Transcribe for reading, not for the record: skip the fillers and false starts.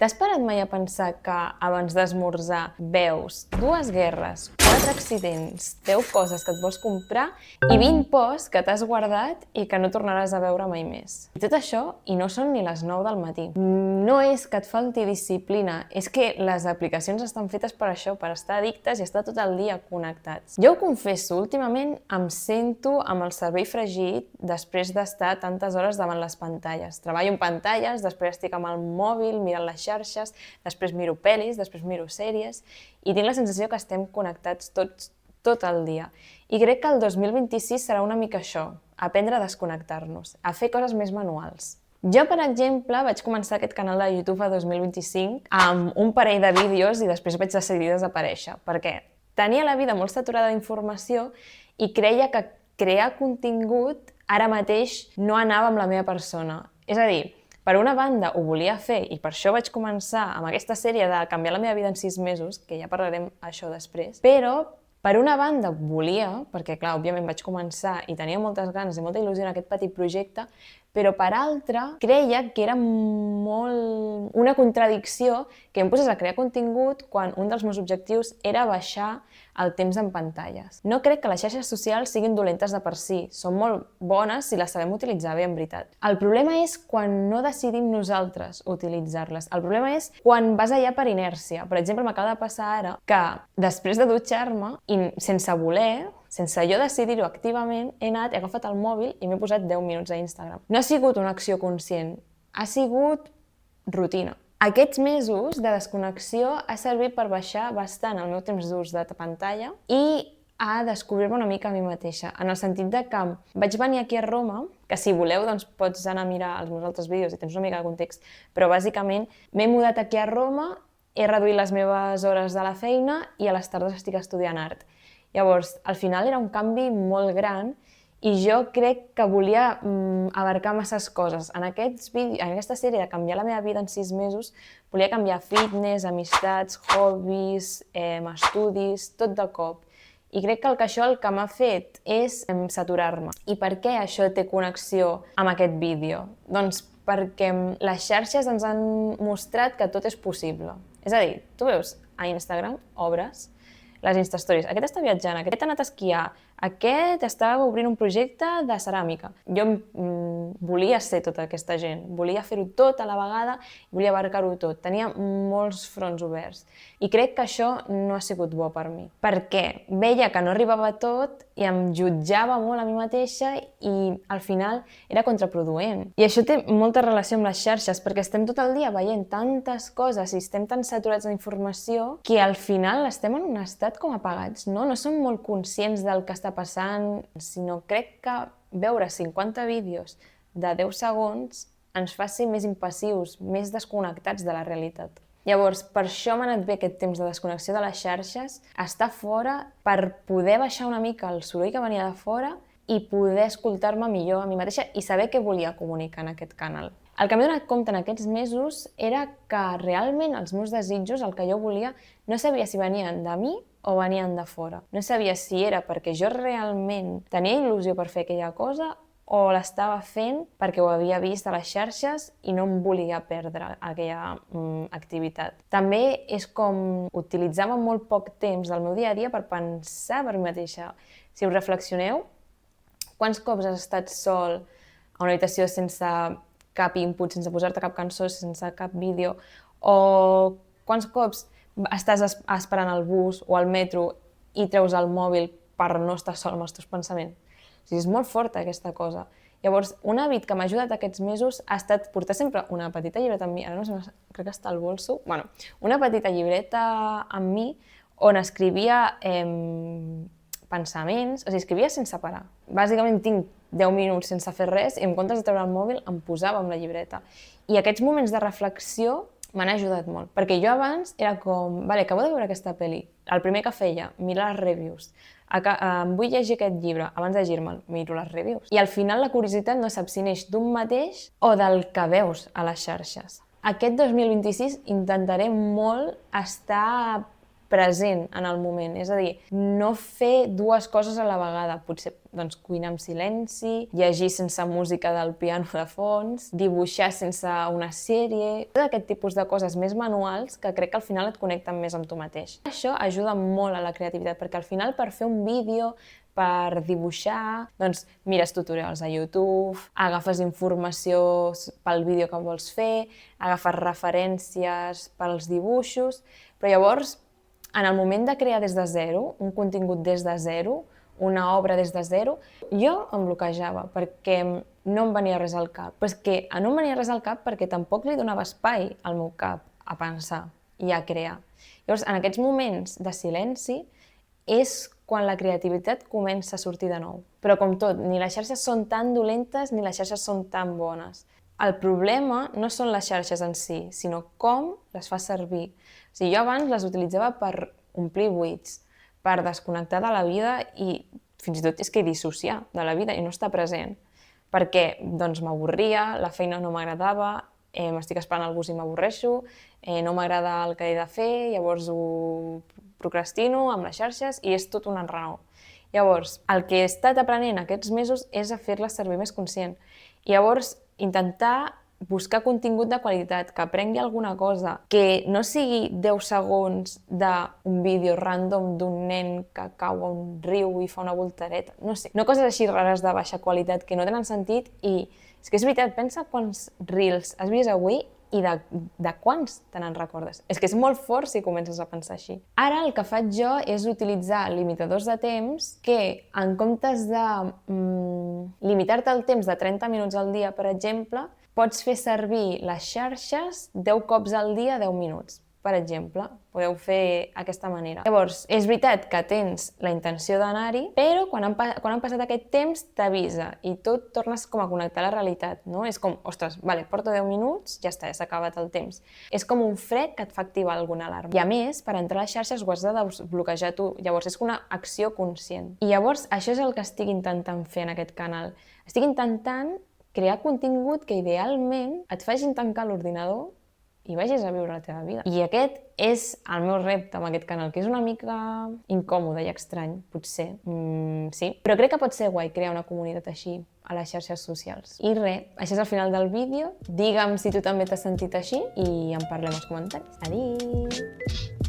T'has parat mai a pensar que abans d'esmorzar veus 2 guerres, 4 accidents, 10 coses que et vols comprar i 20 posts que t'has guardat i que no tornaràs a veure mai més? I tot això, i no són ni les 9 del matí. No és que et falti disciplina, és que les aplicacions estan fetes per això, per estar addictes i estar tot el dia connectats. Jo ho confesso, últimament em sento amb el cervell fregit després d'estar tantes hores davant les pantalles. Treballo en pantalles, després estic amb el mòbil mirant les xarxes, després miro pel·lis, després miro sèries i tinc la sensació que estem connectats tots tot el dia. I crec que el 2026 serà una mica això, aprendre a desconnectar-nos, a fer coses més manuals. Jo, per exemple, vaig començar aquest canal de YouTube a 2025 amb un parell de vídeos i després vaig decidir desaparèixer, perquè tenia la vida molt saturada d'informació i creia que crear contingut ara mateix no anava amb la meva persona. És a dir, per una banda ho volia fer i per això vaig començar amb aquesta sèrie de canviar la meva vida en 6 mesos, que ja parlarem això després, però per una banda volia, perquè clar, òbviament vaig començar i tenia moltes ganes i molta il·lusió en aquest petit projecte, però per altra creia que era molt una contradicció que em posés a crear contingut quan un dels meus objectius era baixar el temps en pantalles. No crec que les xarxes socials siguin dolentes de per si, són molt bones si les sabem utilitzar bé, en veritat. El problema és quan no decidim nosaltres utilitzar-les. El problema és quan vas allà per inèrcia. Per exemple, m'acaba de passar ara que després de dutxar-me, i sense voler, sense jo decidir-ho activament, he anat, he agafat el mòbil i m'he posat 10 minuts a Instagram. No ha sigut una acció conscient, ha sigut rutina. Aquests mesos de desconnexió ha servit per baixar bastant el meu temps d'ús de pantalla i a descobrir-me una mica a mi mateixa, en el sentit de que vaig venir aquí a Roma, que si voleu doncs pots anar a mirar els meus altres vídeos i tens una mica de context, però bàsicament m'he mudat aquí a Roma, he reduït les meves hores de la feina i a les tardes estic estudiant art. Llavors, al final era un canvi molt gran i jo crec que volia abarcar masses coses. En aquesta sèrie de canviar la meva vida en 6 mesos, volia canviar fitness, amistats, hobbies, estudis, tot de cop. I crec que això el que m'ha fet és saturar-me. I per què això té connexió amb aquest vídeo? Doncs perquè les xarxes ens han mostrat que tot és possible. És a dir, tu veus a Instagram, obres, les Instastories, aquest està viatjant, aquest ha anat a esquiar, aquest està obrint un projecte de ceràmica. Jo volia ser tota aquesta gent, volia fer-ho tot a la vegada, volia abarcar-ho tot, tenia molts fronts oberts. I crec que això no ha sigut bo per mi, perquè veia que no arribava a tot i em jutjava molt a mi mateixa i al final era contraproduent. I això té molta relació amb les xarxes, perquè estem tot el dia veient tantes coses i estem tan saturats d'informació que al final estem en un estat com apagats, no? No som molt conscients del que està passant, sinó crec que veure 50 vídeos de 10 segons ens faci més impassius, més desconnectats de la realitat. Llavors, per això m'ha anat bé aquest temps de desconnexió de les xarxes, estar fora per poder baixar una mica el soroll que venia de fora i poder escoltar-me millor a mi mateixa i saber què volia comunicar en aquest canal. El que m'he donat compte en aquests mesos era que realment els meus desitjos, el que jo volia, no sabia si venien de mi o venien de fora. No sabia si era perquè jo realment tenia il·lusió per fer aquella cosa o l'estava fent perquè ho havia vist a les xarxes i no em volia perdre aquella activitat. També és com utilitzar molt poc temps del meu dia a dia per pensar per mi mateixa. Si us reflexioneu, quants cops has estat sol a una habitació sense cap input, sense posar-te cap cançó, sense cap vídeo, o quants cops estàs esperant el bus o el metro i treus el mòbil per no estar sol amb els teus pensaments? O sigui, és molt forta aquesta cosa. Llavors, un hàbit que m'ha ajudat aquests mesos ha estat portar sempre una petita llibreta amb mi, ara no sé, crec que està al bolso, una petita llibreta amb mi on escrivia pensaments, o sigui, escrivia sense parar. Bàsicament tinc 10 minuts sense fer res i en comptes de treure el mòbil em posava amb la llibreta. I aquests moments de reflexió m'han ajudat molt, perquè jo abans era com, vale, acabo de veure aquesta pel·li, el primer que feia, mirar les reviews, vull llegir aquest llibre, abans de llegir-me'l, miro les reviews. I al final la curiositat no sap si neix d'un mateix o del que veus a les xarxes. Aquest 2026 intentaré molt estar present en el moment, és a dir, no fer dues coses a la vegada, potser doncs, cuinar amb silenci, llegir sense música del piano de fons, dibuixar sense una sèrie, tot aquest tipus de coses més manuals que crec que al final et connecten més amb tu mateix. Això ajuda molt a la creativitat, perquè al final per fer un vídeo, per dibuixar, doncs mires tutorials a YouTube, agafes informació pel vídeo que vols fer, agafes referències pels dibuixos, però llavors, en el moment de crear des de zero, un contingut des de zero, una obra des de zero, jo em bloquejava perquè no em venia res al cap. Però és que no em venia res al cap perquè tampoc li donava espai al meu cap a pensar i a crear. Llavors, en aquests moments de silenci és quan la creativitat comença a sortir de nou. Però com tot, ni les xarxes són tan dolentes ni les xarxes són tan bones. El problema no són les xarxes en si, sinó com les fas servir. O sigui, jo abans les utilitzava per omplir buits, per desconnectar de la vida i fins i tot és que dissociar de la vida i no estar present. Perquè doncs, m'avorria, la feina no m'agradava, m'estic esperant el bus i m'avorreixo, no m'agrada el que he de fer, llavors ho procrastino amb les xarxes i és tot un enrenou. Llavors, el que he estat aprenent aquests mesos és a fer-les servir més conscient. I llavors, intentar buscar contingut de qualitat, que aprengui alguna cosa, que no sigui 10 segons d'un vídeo random d'un nen que cau a un riu i fa una voltareta, no sé, no coses així rares de baixa qualitat que no tenen sentit i és que és veritat, pensa quants reels has vist avui i de quants te n'en recordes. És que és molt fort si comences a pensar així. Ara el que faig jo és utilitzar limitadors de temps que, en comptes de limitar-te el temps de 30 minuts al dia, per exemple, pots fer servir les xarxes 10 cops al dia, 10 minuts. Per exemple, podeu fer aquesta manera. Llavors, és veritat que tens la intenció d'anar-hi, però quan han passat aquest temps t'avisa i tu et tornes com a connectar a la realitat, no? És com, ostres, vale, porto 10 minuts, ja està, ja s'ha acabat el temps. És com un fred que et fa activar alguna alarma. I a més, per entrar a les xarxes ho has de desbloquejar tu, llavors és una acció conscient. I llavors això és el que estic intentant fer en aquest canal. Estic intentant crear contingut que idealment et facin tancar l'ordinador i vagis a viure la teva vida. I aquest és el meu repte amb aquest canal, que és una mica incòmode i estrany, potser. Sí, però crec que pot ser guai crear una comunitat així a les xarxes socials. I res, això és el final del vídeo. Digue'm si tu també t'has sentit així i en parlem als comentaris. Adéu!